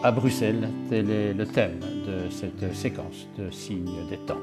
à Bruxelles. Tel est le thème de cette séquence de signes des temps.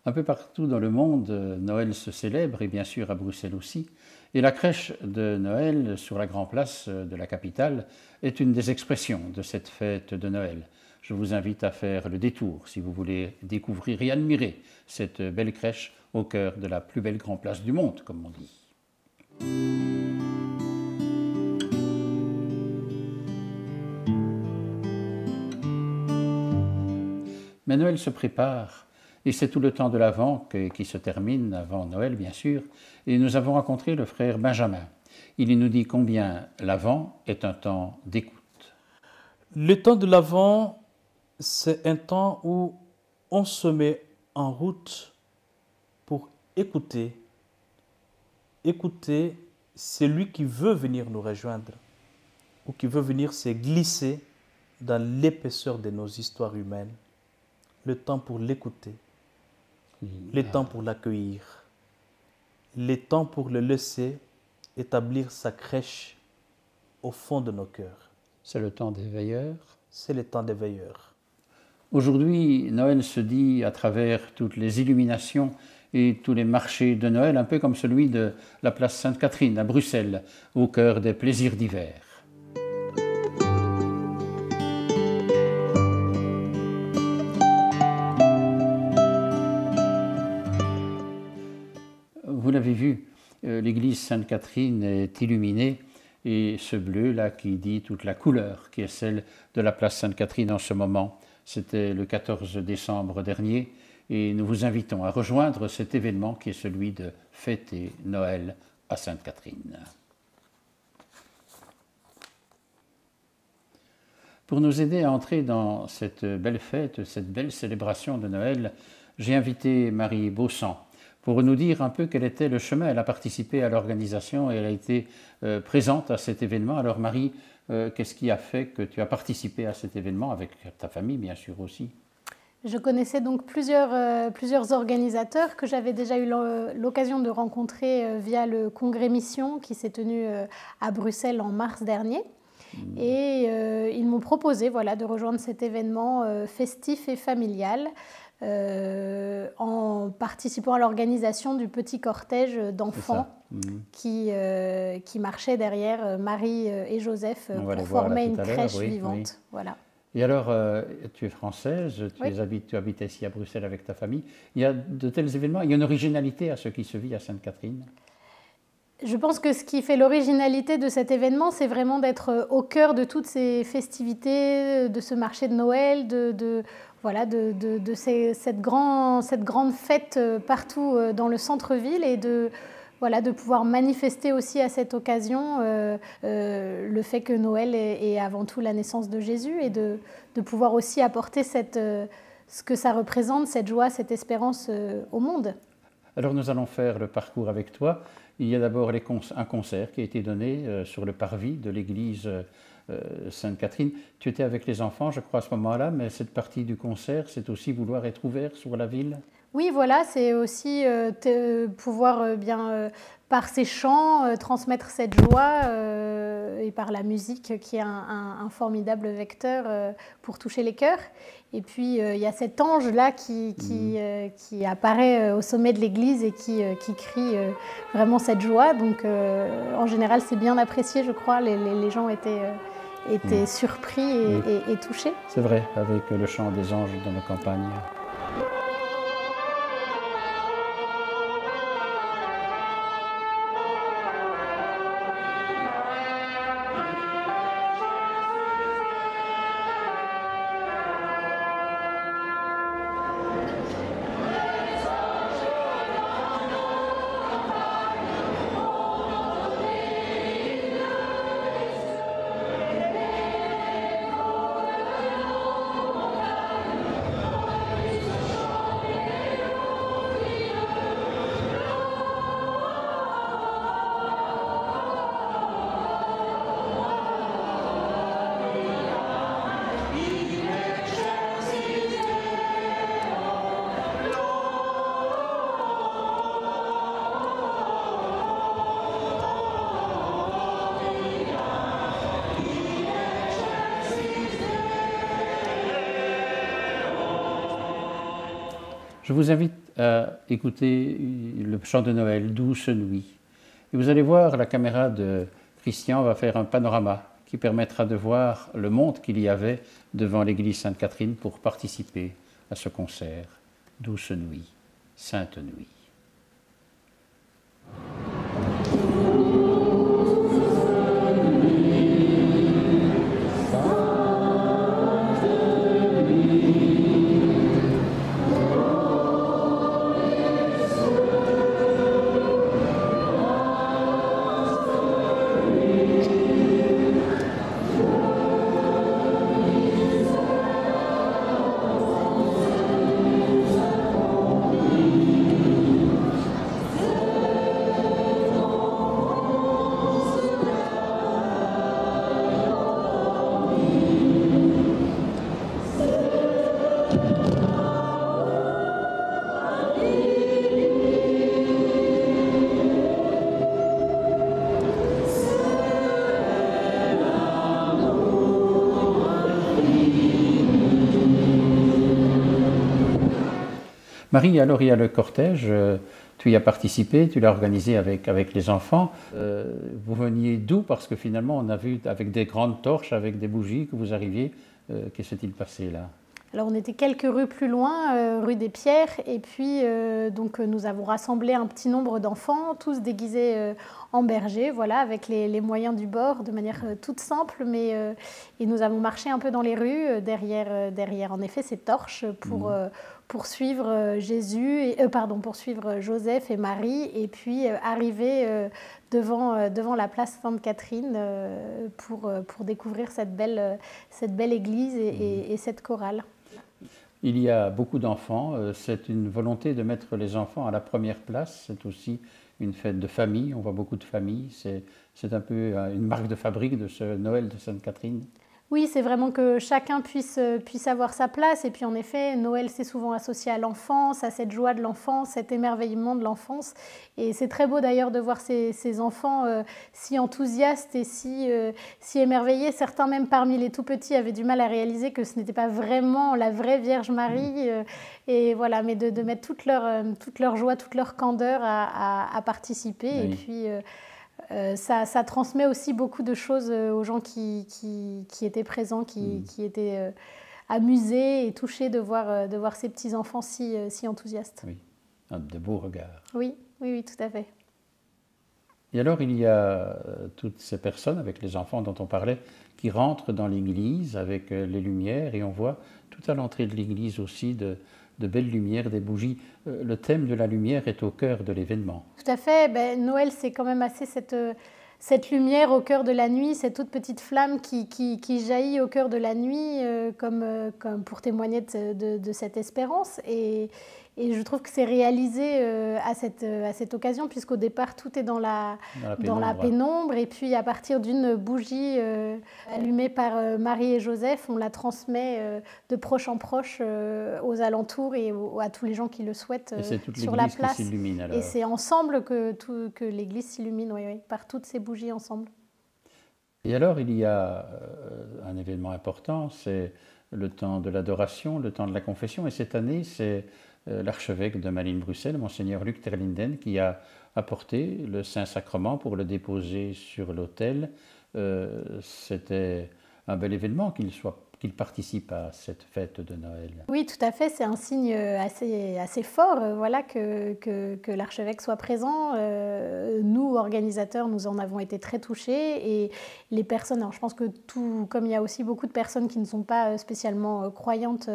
Un peu partout dans le monde, Noël se célèbre, et bien sûr à Bruxelles aussi. Et la crèche de Noël sur la grande place de la capitale est une des expressions de cette fête de Noël. Je vous invite à faire le détour si vous voulez découvrir et admirer cette belle crèche au cœur de la plus belle grande place du monde, comme on dit. Mais Noël se prépare. Et c'est tout le temps de l'Avent qui se termine, avant Noël bien sûr, et nous avons rencontré le frère Benjamin. Il nous dit combien l'Avent est un temps d'écoute. Le temps de l'Avent, c'est un temps où on se met en route pour écouter. Écouter celui qui veut venir nous rejoindre ou qui veut venir se glisser dans l'épaisseur de nos histoires humaines. Le temps pour l'écouter. Le temps pour l'accueillir, le temps pour le laisser établir sa crèche au fond de nos cœurs. C'est le temps des veilleurs. C'est le temps des veilleurs. Aujourd'hui, Noël se dit à travers toutes les illuminations et tous les marchés de Noël, un peu comme celui de la place Sainte-Catherine à Bruxelles, au cœur des plaisirs d'hiver. Vous l'avez vu, l'église Sainte-Catherine est illuminée et ce bleu là qui dit toute la couleur qui est celle de la place Sainte-Catherine en ce moment, c'était le 14 décembre dernier et nous vous invitons à rejoindre cet événement qui est celui de fêter Noël à Sainte-Catherine. Pour nous aider à entrer dans cette belle fête, cette belle célébration de Noël, j'ai invité Marie Baussan pour nous dire un peu quel était le chemin. Elle a participé à l'organisation et elle a été présente à cet événement. Alors Marie, qu'est-ce qui a fait que tu as participé à cet événement avec ta famille bien sûr aussi? Je connaissais donc plusieurs organisateurs que j'avais déjà eu l'occasion de rencontrer via le congrès Mission qui s'est tenu à Bruxelles en mars dernier. Et ils m'ont proposé de rejoindre cet événement festif et familial en participant à l'organisation du petit cortège d'enfants qui marchait derrière Marie et Joseph pour former une crèche vivante. Oui. Voilà. Et alors, tu es française, tu habites ici à Bruxelles avec ta famille. Il y a de tels événements, il y a une originalité à ce qui se vit à Sainte-Catherine? Je pense que ce qui fait l'originalité de cet événement, c'est vraiment d'être au cœur de toutes ces festivités, de ce marché de Noël, cette grande fête partout dans le centre-ville et de pouvoir manifester aussi à cette occasion le fait que Noël est avant tout la naissance de Jésus et de pouvoir aussi apporter ce que ça représente, cette joie, cette espérance au monde. Alors nous allons faire le parcours avec toi. Il y a d'abord un concert qui a été donné sur le parvis de l'église Sainte-Catherine. Tu étais avec les enfants, je crois, à ce moment-là, mais cette partie du concert, c'est aussi vouloir être ouvert sur la ville? Oui, voilà, c'est aussi pouvoir par ces chants, transmettre cette joie et par la musique qui est un formidable vecteur pour toucher les cœurs. Et puis, il y a cet ange-là qui apparaît au sommet de l'église et qui crie vraiment cette joie. Donc, en général, c'est bien apprécié, je crois. Les gens étaient surpris et touchés. C'est vrai, avec le chant des anges dans nos campagnes. Je vous invite à écouter le chant de Noël, Douce nuit. Et vous allez voir, la caméra de Christian va faire un panorama qui permettra de voir le monde qu'il y avait devant l'église Sainte-Catherine pour participer à ce concert. Douce nuit, sainte nuit. Marie, alors il y a le cortège, tu y as participé, tu l'as organisé avec les enfants. Vous veniez d'où? Parce que finalement on a vu avec des grandes torches, avec des bougies que vous arriviez. Qu'est-ce qui s'est passé là? Alors on était quelques rues plus loin, rue des Pierres, et puis donc nous avons rassemblé un petit nombre d'enfants, tous déguisés en bergers, voilà, avec les moyens du bord, de manière toute simple, mais et nous avons marché un peu dans les rues, derrière en effet ces torches pour suivre suivre Joseph et Marie, et puis arriver devant la place Sainte-Catherine pour découvrir cette belle église et cette chorale. Il y a beaucoup d'enfants, c'est une volonté de mettre les enfants à la première place, c'est aussi une fête de famille, on voit beaucoup de familles, c'est un peu une marque de fabrique de ce Noël de Sainte-Catherine. Oui, c'est vraiment que chacun puisse avoir sa place. Et puis en effet, Noël, c'est souvent associé à l'enfance, à cette joie de l'enfance, cet émerveillement de l'enfance. Et c'est très beau d'ailleurs de voir ces enfants si enthousiastes et si émerveillés. Certains même parmi les tout petits avaient du mal à réaliser que ce n'était pas vraiment la vraie Vierge Marie. Et voilà, mais de mettre toute leur joie, toute leur candeur à participer. Oui. Et puis ça transmet aussi beaucoup de choses aux gens qui étaient présents, qui étaient amusés et touchés de voir ces petits-enfants si enthousiastes. Oui, de beaux regards. Oui, tout à fait. Et alors, il y a toutes ces personnes, avec les enfants dont on parlait, qui rentrent dans l'église avec les lumières, et on voit tout à l'entrée de l'église aussi de belles lumières, des bougies. Le thème de la lumière est au cœur de l'événement. Tout à fait. Noël, c'est quand même assez cette lumière au cœur de la nuit, cette toute petite flamme qui jaillit au cœur de la nuit, comme pour témoigner de cette espérance. Et je trouve que c'est réalisé à cette occasion, puisqu'au départ, tout est dans la pénombre. Et puis, à partir d'une bougie allumée par Marie et Joseph, on la transmet de proche en proche aux alentours et à tous les gens qui le souhaitent sur la place. Qui s'illumine, alors. Et c'est ensemble que l'église s'illumine, oui, par toutes ces bougies ensemble. Et alors, il y a un événement important, c'est le temps de l'adoration, le temps de la confession. Et cette année, c'est l'archevêque de Malines-Bruxelles, Monseigneur Luc Terlinden, qui a apporté le Saint-Sacrement pour le déposer sur l'autel. C'était un bel événement qu'il participe à cette fête de Noël. Oui, tout à fait. C'est un signe assez fort voilà, que l'archevêque soit présent. Nous, organisateurs, nous en avons été très touchés. Et les personnes, alors je pense que comme il y a aussi beaucoup de personnes qui ne sont pas spécialement croyantes,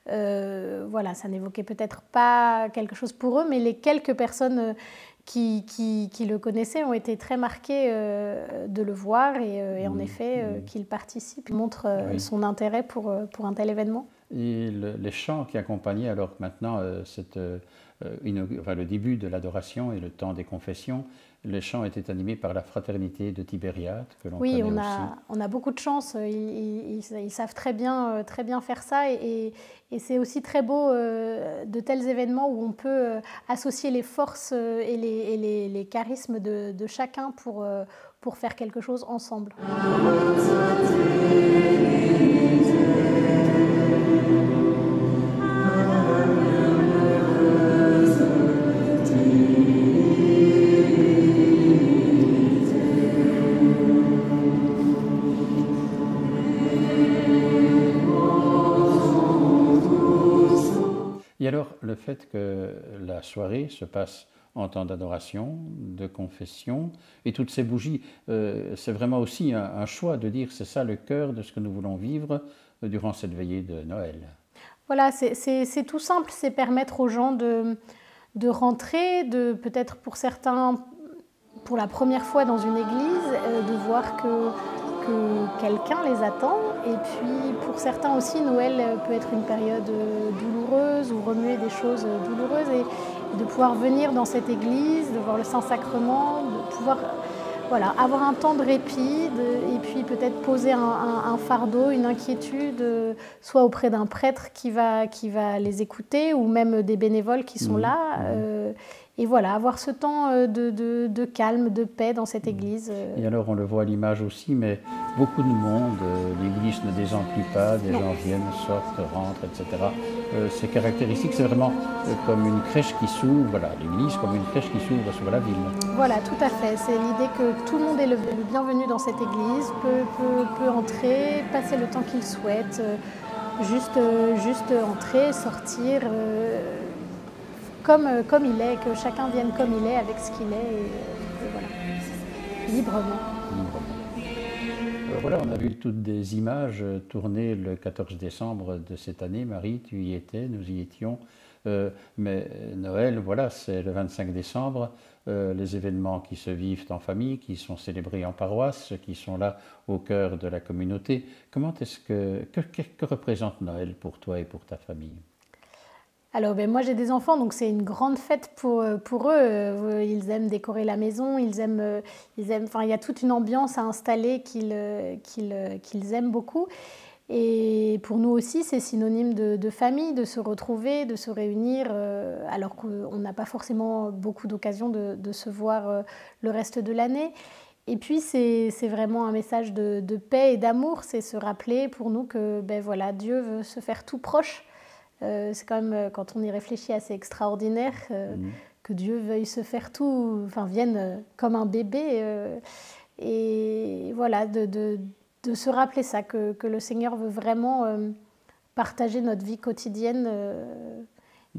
voilà, ça n'évoquait peut-être pas quelque chose pour eux, mais les quelques personnes qui le connaissaient ont été très marqués de le voir et en effet qu'il participe, montre son intérêt pour un tel événement. Et les chants qui accompagnaient alors maintenant le début de l'adoration et le temps des confessions, les chants étaient animés par la fraternité de Tibériade, que l'on connaît aussi. Oui, on a beaucoup de chance. Ils savent très bien faire ça. Et c'est aussi très beau de tels événements où on peut associer les forces et les charismes de chacun pour faire quelque chose ensemble. fait que la soirée se passe en temps d'adoration, de confession, et toutes ces bougies, c'est vraiment aussi un choix de dire c'est ça le cœur de ce que nous voulons vivre durant cette veillée de Noël. Voilà, c'est tout simple, c'est permettre aux gens de rentrer, de peut-être pour certains, pour la première fois dans une église, de voir que quelqu'un les attend. Et puis pour certains aussi, Noël peut être une période douloureuse ou remuer des choses douloureuses. Et de pouvoir venir dans cette église, de voir le Saint-Sacrement, de pouvoir voilà, avoir un temps de répit et puis peut-être poser un fardeau, une inquiétude, soit auprès d'un prêtre qui va les écouter ou même des bénévoles qui sont là. Et voilà, avoir ce temps de calme, de paix dans cette église. Et alors on le voit à l'image aussi, mais beaucoup de monde, l'église ne désemplit pas, des gens viennent, sortent, rentrent, etc. C'est caractéristique, c'est vraiment comme une crèche qui s'ouvre, voilà, l'église comme une crèche qui s'ouvre sur la ville. Voilà, tout à fait. C'est l'idée que tout le monde est le bienvenu dans cette église, peut entrer, passer le temps qu'il souhaite, juste entrer, sortir. Comme il est, que chacun vienne comme il est, avec ce qu'il est, et voilà, librement. Voilà, on a vu toutes des images tournées le 14 décembre de cette année. Marie, tu y étais, nous y étions. Mais Noël, voilà, c'est le 25 décembre. Les événements qui se vivent en famille, qui sont célébrés en paroisse, qui sont là au cœur de la communauté. Comment est-ce que représente Noël pour toi et pour ta famille ? Alors, moi j'ai des enfants, donc c'est une grande fête pour eux. Ils aiment décorer la maison, ils aiment, enfin, il y a toute une ambiance à installer qu'ils aiment beaucoup. Et pour nous aussi, c'est synonyme de famille, de se retrouver, de se réunir, alors qu'on n'a pas forcément beaucoup d'occasions de se voir le reste de l'année. Et puis c'est vraiment un message de paix et d'amour, c'est se rappeler pour nous que voilà, Dieu veut se faire tout proche. C'est quand même, quand on y réfléchit, assez extraordinaire que Dieu veuille se faire tout, enfin vienne comme un bébé. Et voilà, de se rappeler ça, que le Seigneur veut vraiment partager notre vie quotidienne.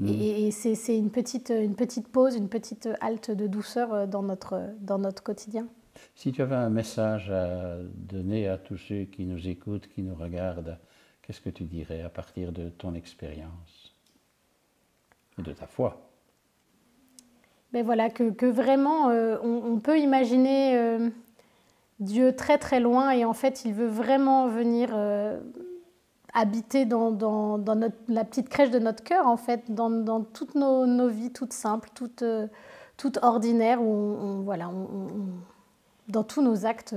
Et c'est une petite pause, une petite halte de douceur dans notre quotidien. Si tu avais un message à donner à tous ceux qui nous écoutent, qui nous regardent, qu'est-ce que tu dirais à partir de ton expérience et de ta foi? Voilà, que vraiment, on peut imaginer Dieu très très loin et en fait, il veut vraiment venir habiter dans la petite crèche de notre cœur, en fait, dans toutes nos vies toutes simples, toutes ordinaires, où dans tous nos actes,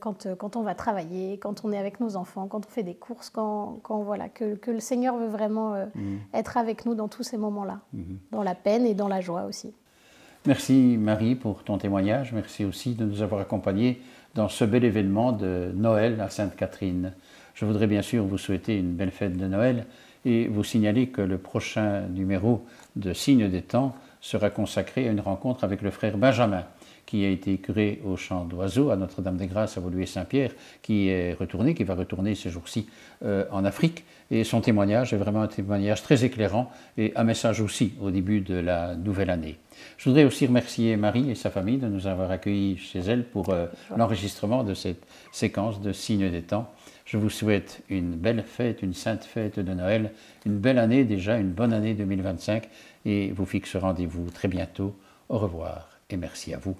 quand on va travailler, quand on est avec nos enfants, quand on fait des courses, voilà, que le Seigneur veut vraiment être avec nous dans tous ces moments-là, dans la peine et dans la joie aussi. Merci Marie pour ton témoignage, merci aussi de nous avoir accompagnés dans ce bel événement de Noël à Sainte-Catherine. Je voudrais bien sûr vous souhaiter une belle fête de Noël et vous signaler que le prochain numéro de Signes des Temps sera consacré à une rencontre avec le frère Benjamin, qui a été curé au Chant d'Oiseaux à Notre-Dame-des-Grâces à Woluwe-Saint-Pierre, qui va retourner ces jours-ci en Afrique. Et son témoignage est vraiment un témoignage très éclairant et un message aussi au début de la nouvelle année. Je voudrais aussi remercier Marie et sa famille de nous avoir accueillis chez elle pour l'enregistrement de cette séquence de Signes des Temps. Je vous souhaite une belle fête, une sainte fête de Noël, une belle année déjà, une bonne année 2025 et vous fixe rendez-vous très bientôt. Au revoir et merci à vous.